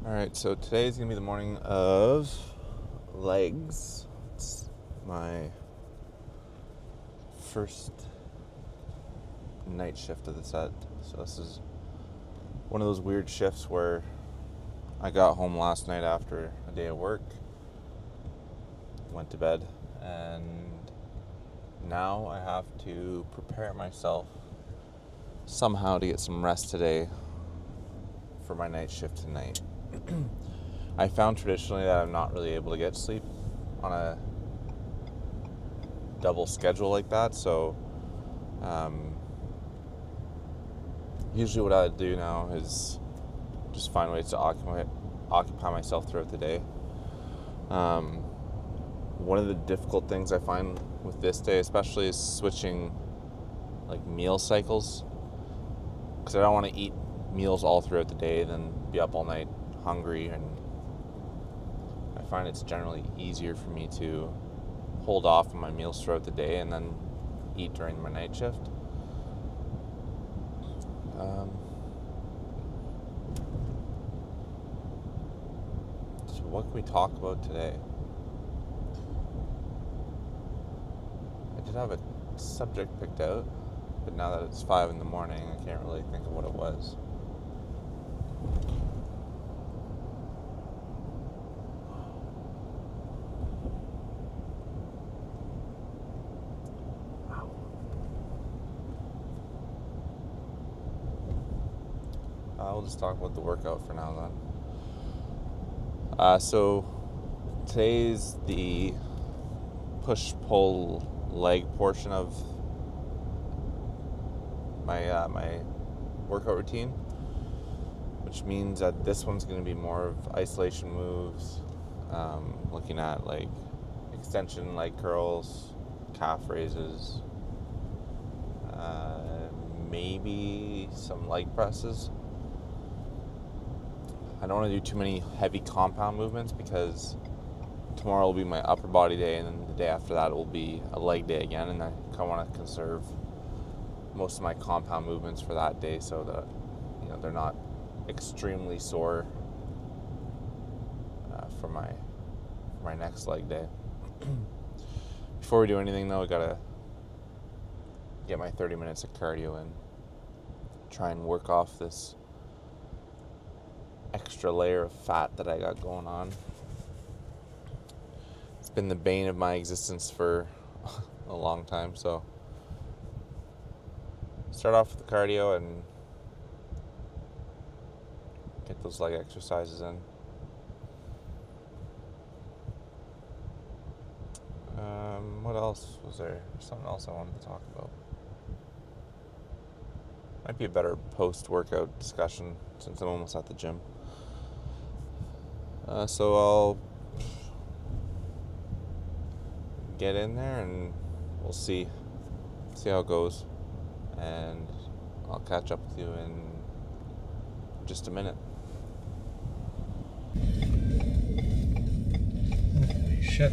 Alright, so today is going to be the morning of legs. It's my first night shift of the set. So this is one of those weird shifts where I got home last night after a day of work, went to bed, and now I have to prepare myself somehow to get some rest today for my night shift tonight. I found traditionally that I'm not really able to get sleep on a double schedule like that, so usually what I do now is just find ways to occupy myself throughout the day. One of the difficult things I find with this day especially is switching like meal cycles, because I don't want to eat meals all throughout the day then be up all night hungry, and I find it's generally easier for me to hold off on my meals throughout the day and then eat during my night shift. So what can we talk about today? I did have a subject picked out, but now that it's 5 in the morning, I can't really think of what it was. We'll just talk about the workout for now then. So today's the push-pull leg portion of my workout routine, which means that this one's going to be more of isolation moves, looking at like extension leg curls, calf raises, maybe some leg presses. I don't want to do too many heavy compound movements because tomorrow will be my upper body day, and then the day after that will be a leg day again, and I kind of want to conserve most of my compound movements for that day so that they're not extremely sore for my next leg day. Before we do anything though, I gotta get my 30 minutes of cardio in, try and work off this extra layer of fat that I got going on. It's been the bane of my existence for a long time, so start off with the cardio and get those leg exercises in. What else was there? Something else I wanted to talk about. Might be a better post-workout discussion since I'm almost at the gym. So I'll get in there and we'll see how it goes, and I'll catch up with you in just a minute. Holy shit.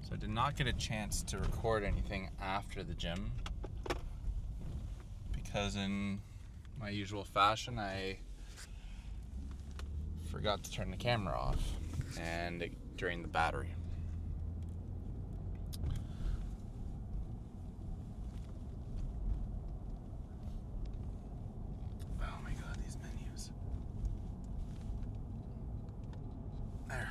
So I did not get a chance to record anything after the gym because in my usual fashion I forgot to turn the camera off and it drained the battery. Oh my god, these menus. There.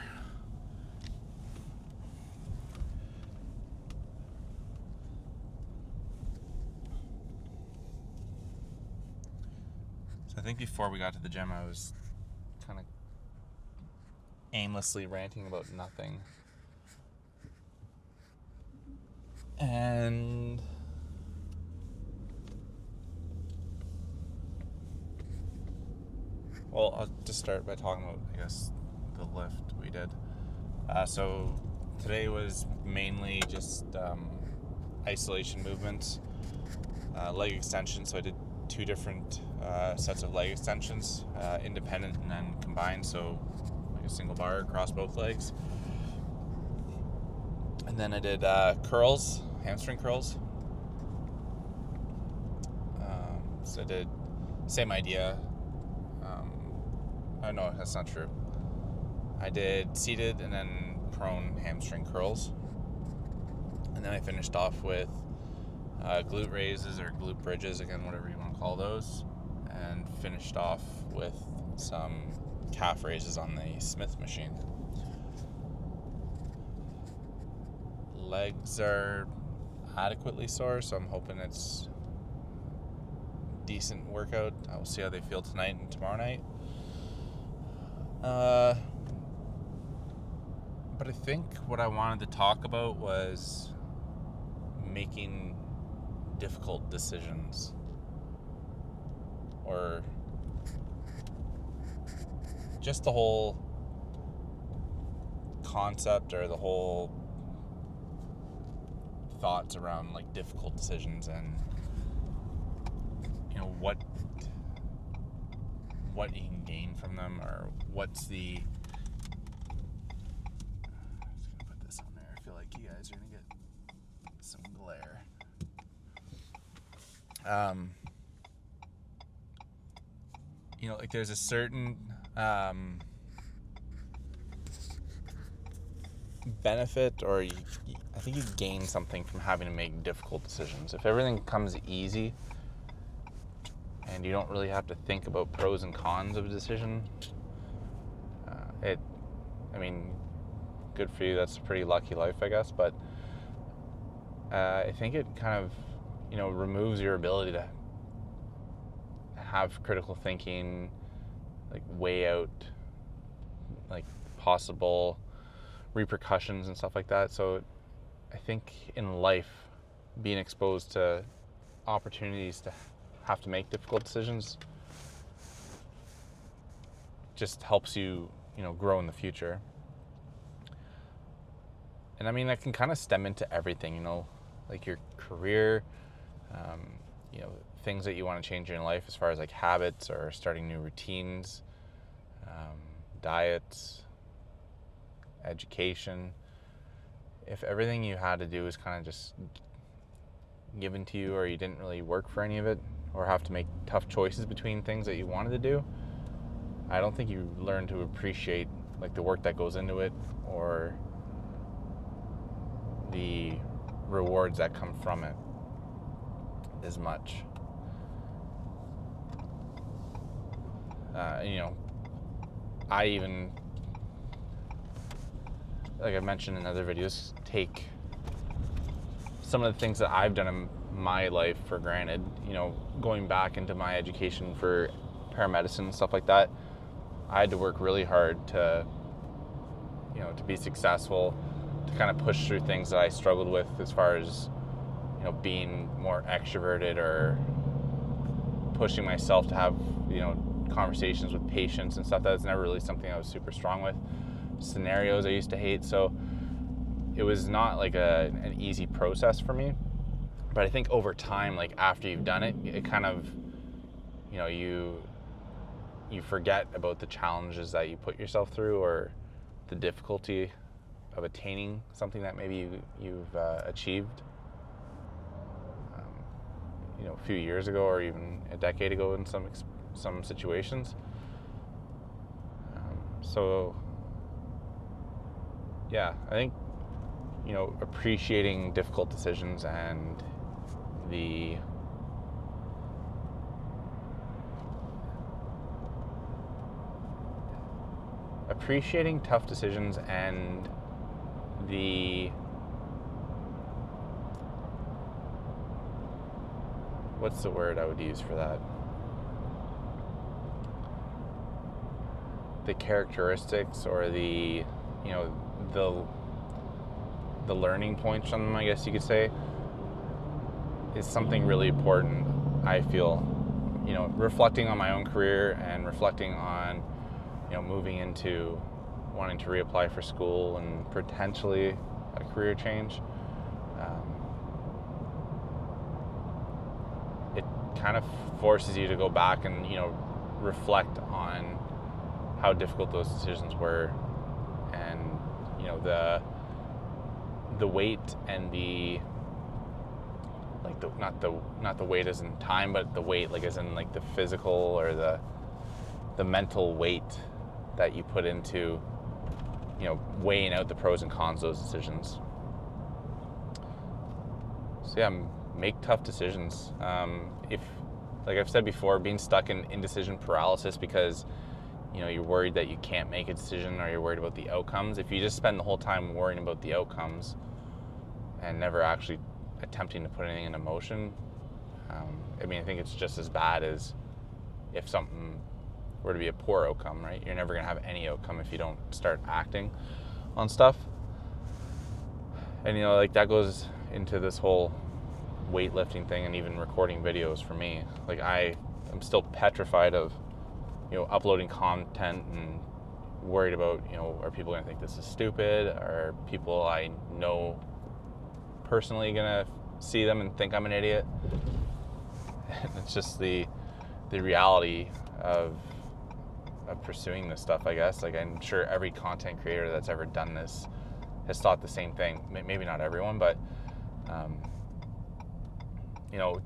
So I think before we got to the gym, I was kind of aimlessly ranting about nothing. And well, I'll just start by talking about, I guess, the lift we did. So today was mainly just isolation movements, leg extensions. So I did 2 different sets of leg extensions, independent and then combined. So like a single bar across both legs. And then I did curls, hamstring curls. So I did same idea. Oh no, that's not true. I did seated and then prone hamstring curls. And then I finished off with glute raises or glute bridges, again, whatever you want to call those. And finished off with some calf raises on the Smith machine. Legs are adequately sore, so I'm hoping it's a decent workout. I will see how they feel tonight and tomorrow night. But I think what I wanted to talk about was making difficult decisions, or just the whole concept or the whole thoughts around like difficult decisions, and what you can gain from them, or what's the... I'm just gonna put this on there. I feel like you guys are gonna get some glare. Like there's a certain benefit, or I think you gain something from having to make difficult decisions. If everything comes easy and you don't really have to think about pros and cons of a decision, good for you. That's a pretty lucky life, I guess. But I think it kind of, removes your ability to have critical thinking, like weigh out like possible repercussions and stuff like that. So I think in life, being exposed to opportunities to have to make difficult decisions just helps you, grow in the future. And that can kind of stem into everything, like your career, things that you want to change in your life as far as like habits or starting new routines, diets, education. If everything you had to do was kind of just given to you, or you didn't really work for any of it, or have to make tough choices between things that you wanted to do, I don't think you learn to appreciate like the work that goes into it, or the rewards that come from it as much. I even, like I mentioned in other videos, take some of the things that I've done in my life for granted. Going back into my education for paramedicine and stuff like that, I had to work really hard to be successful, to kind of push through things that I struggled with as far as being more extroverted, or pushing myself to have conversations with patients and stuff. That was never really something I was super strong with. Scenarios I used to hate, so it was not like an easy process for me. But I think over time, like after you've done it, it kind of you forget about the challenges that you put yourself through, or the difficulty of attaining something that maybe you've achieved a few years ago, or even a decade ago in some situations. So yeah, I think appreciating difficult decisions and the appreciating tough decisions and the what's the word I would use for that? the characteristics or the learning points from them, I guess you could say, is something really important. I feel, reflecting on my own career and reflecting on, moving into wanting to reapply for school and potentially a career change. It kind of forces you to go back and, reflect on how difficult those decisions were, and, the weight and the not the weight as in time, but the weight as in the physical or the mental weight that you put into weighing out the pros and cons of those decisions. So yeah, make tough decisions. If, like I've said before, being stuck in indecision paralysis because you're worried that you can't make a decision or you're worried about the outcomes. If you just spend the whole time worrying about the outcomes and never actually attempting to put anything into motion, I think it's just as bad as if something were to be a poor outcome, right? You're never going to have any outcome if you don't start acting on stuff. And that goes into this whole weightlifting thing and even recording videos for me. I'm still petrified of uploading content and worried about are people going to think this is stupid? Are people I know personally going to see them and think I'm an idiot? And it's just the reality of pursuing this stuff, I guess. I'm sure every content creator that's ever done this has thought the same thing. Maybe not everyone, but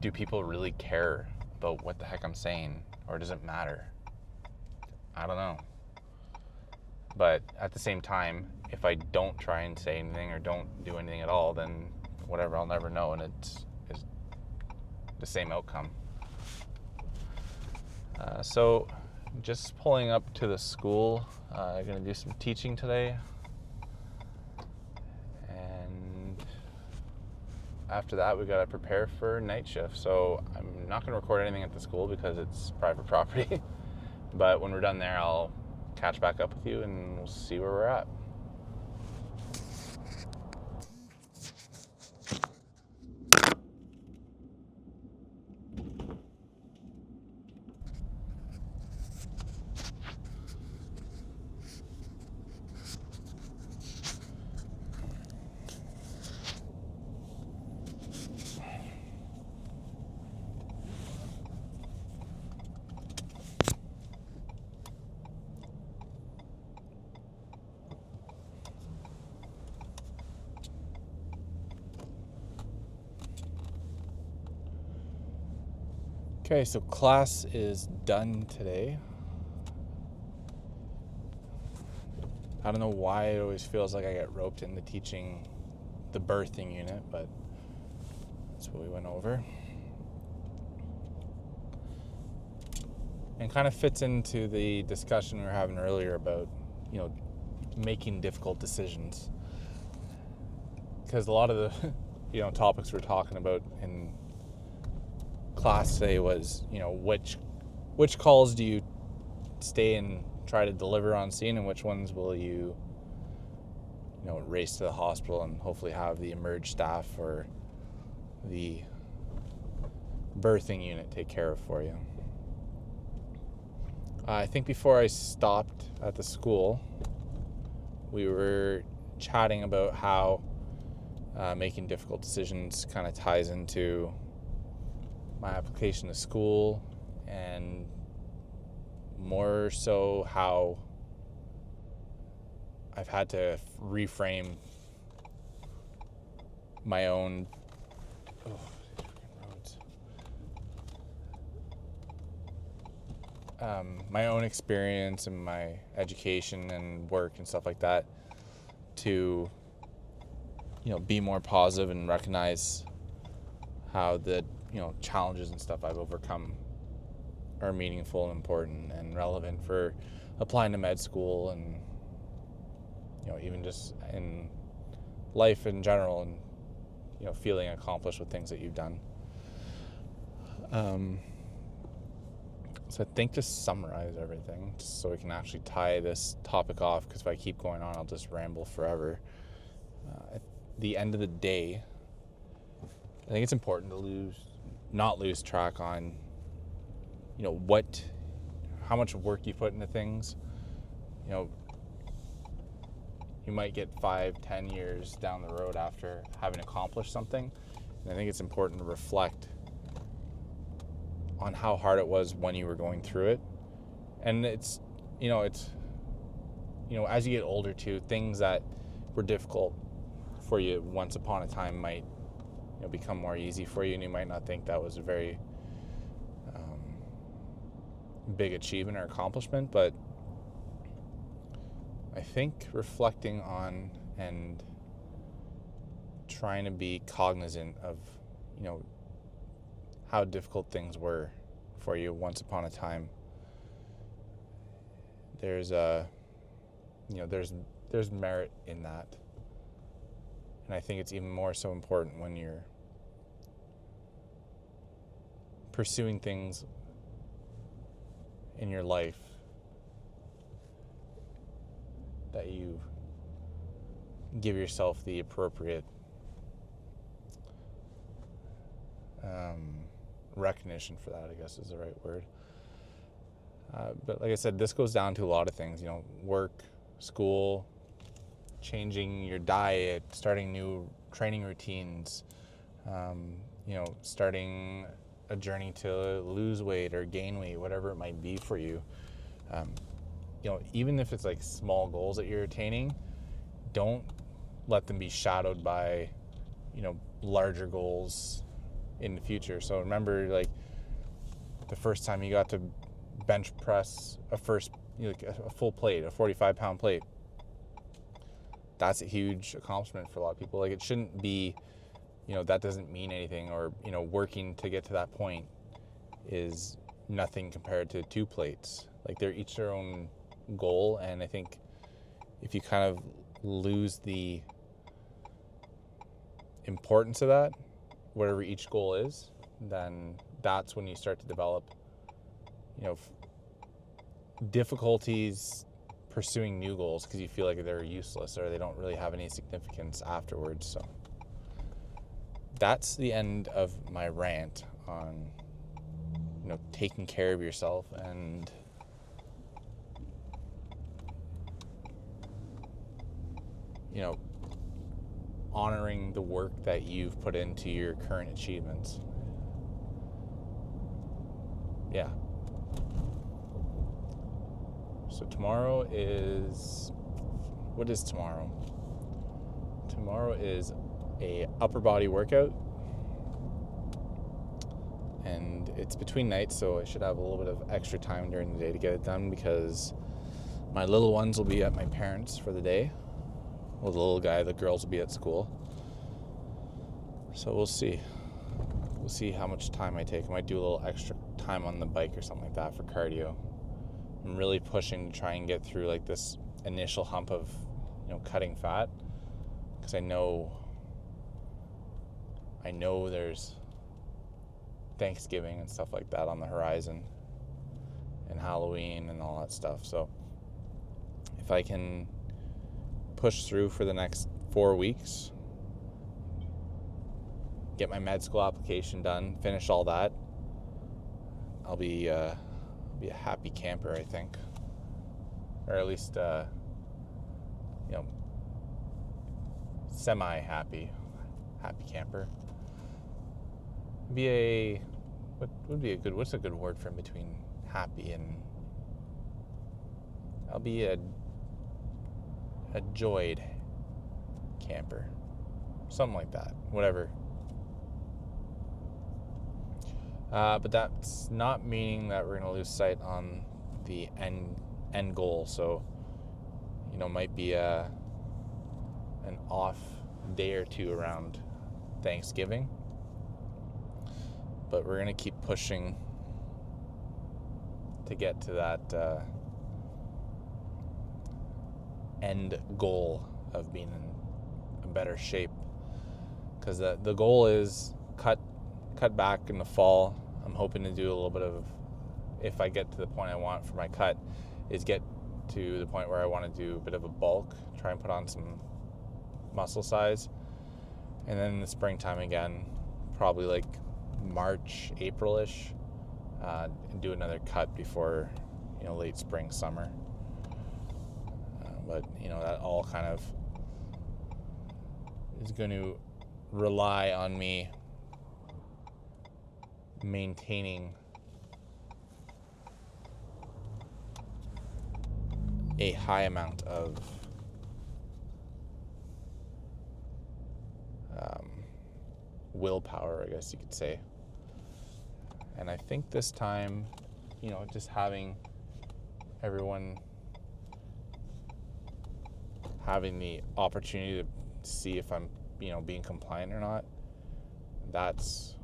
do people really care about what the heck I'm saying, or does it matter? I don't know. But at the same time, if I don't try and say anything or don't do anything at all, then whatever, I'll never know, and it's the same outcome. So just pulling up to the school. I'm going to do some teaching today. And after that, we got to prepare for night shift. So I'm not going to record anything at the school because it's private property. But when we're done there, I'll catch back up with you and we'll see where we're at. Okay, so class is done today. I don't know why it always feels like I get roped into teaching the birthing unit, but that's what we went over. And kind of fits into the discussion we were having earlier about, making difficult decisions. Because a lot of the, topics we're talking about in class today was, which calls do you stay and try to deliver on scene, and which ones will you, race to the hospital and hopefully have the emerge staff or the birthing unit take care of for you. I think before I stopped at the school, we were chatting about how making difficult decisions kind of ties into my application to school, and more so how I've had to reframe my own my own experience and my education and work and stuff like that to be more positive and recognize how the challenges and stuff I've overcome are meaningful and important and relevant for applying to med school and even just in life in general, and feeling accomplished with things that you've done. So I think to summarize everything, just so we can actually tie this topic off, because if I keep going on, I'll just ramble forever. At the end of the day, I think it's important to not lose track on, how much work you put into things. You might get 5-10 years down the road after having accomplished something. And I think it's important to reflect on how hard it was when you were going through it. And it's as you get older too, things that were difficult for you once upon a time might become more easy for you, and you might not think that was a very big achievement or accomplishment. But I think reflecting on and trying to be cognizant of how difficult things were for you once upon a time, there's merit in that. And I think it's even more so important when you're pursuing things in your life that you give yourself the appropriate recognition for that, I guess is the right word. But like I said, this goes down to a lot of things, work, school, changing your diet, starting new training routines, starting a journey to lose weight or gain weight, whatever it might be for you. Even if it's like small goals that you're attaining, don't let them be shadowed by, larger goals in the future. So remember, like, the first time you got to bench press a full plate, a 45-pound plate, that's a huge accomplishment for a lot of people. Like, it shouldn't be, that doesn't mean anything, or, working to get to that point is nothing compared to 2 plates. Like, they're each their own goal, and I think if you kind of lose the importance of that, whatever each goal is, then that's when you start to develop, difficulties pursuing new goals because you feel like they're useless or they don't really have any significance afterwards. So that's the end of my rant on, taking care of yourself and honoring the work that you've put into your current achievements. Yeah. So tomorrow is... What is tomorrow? Tomorrow is a upper body workout. And it's between nights, so I should have a little bit of extra time during the day to get it done because my little ones will be at my parents' for the day. Well, the little guy, the girls will be at school. So we'll see. We'll see how much time I take. I might do a little extra time on the bike or something like that for cardio. I'm really pushing to try and get through like this initial hump of, cutting fat, because I know there's Thanksgiving and stuff like that on the horizon, and Halloween and all that stuff. So if I can push through for the next 4 weeks, get my med school application done, finish all that, I'll be a happy camper, I think, or at least semi-happy camper. What's a good word for in between happy and... I'll be a joyed camper, something like that, whatever. But that's not meaning that we're going to lose sight on the end goal. So, might be an off day or two around Thanksgiving, but we're going to keep pushing to get to that end goal of being in a better shape, because the goal is cut back in the fall. I'm hoping to do a little bit of if I get to the point I want for my cut, is get to the point where I want to do a bit of a bulk, try and put on some muscle size, and then in the springtime again, probably like March, April-ish, and do another cut before, late spring, summer. But that all kind of is going to rely on me maintaining a high amount of willpower, I guess you could say. And I think this time, just having everyone having the opportunity to see if I'm, being compliant or not, that's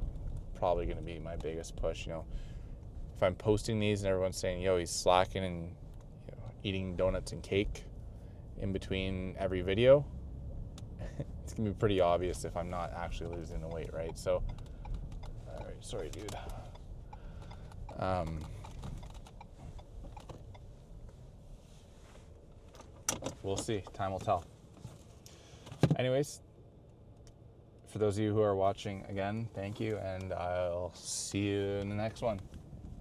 probably going to be my biggest push. If I'm posting these and everyone's saying, yo, he's slacking and eating donuts and cake in between every video, it's going to be pretty obvious if I'm not actually losing the weight, right? So, all right, sorry, dude. We'll see. Time will tell. Anyways, for those of you who are watching again, thank you, and I'll see you in the next one.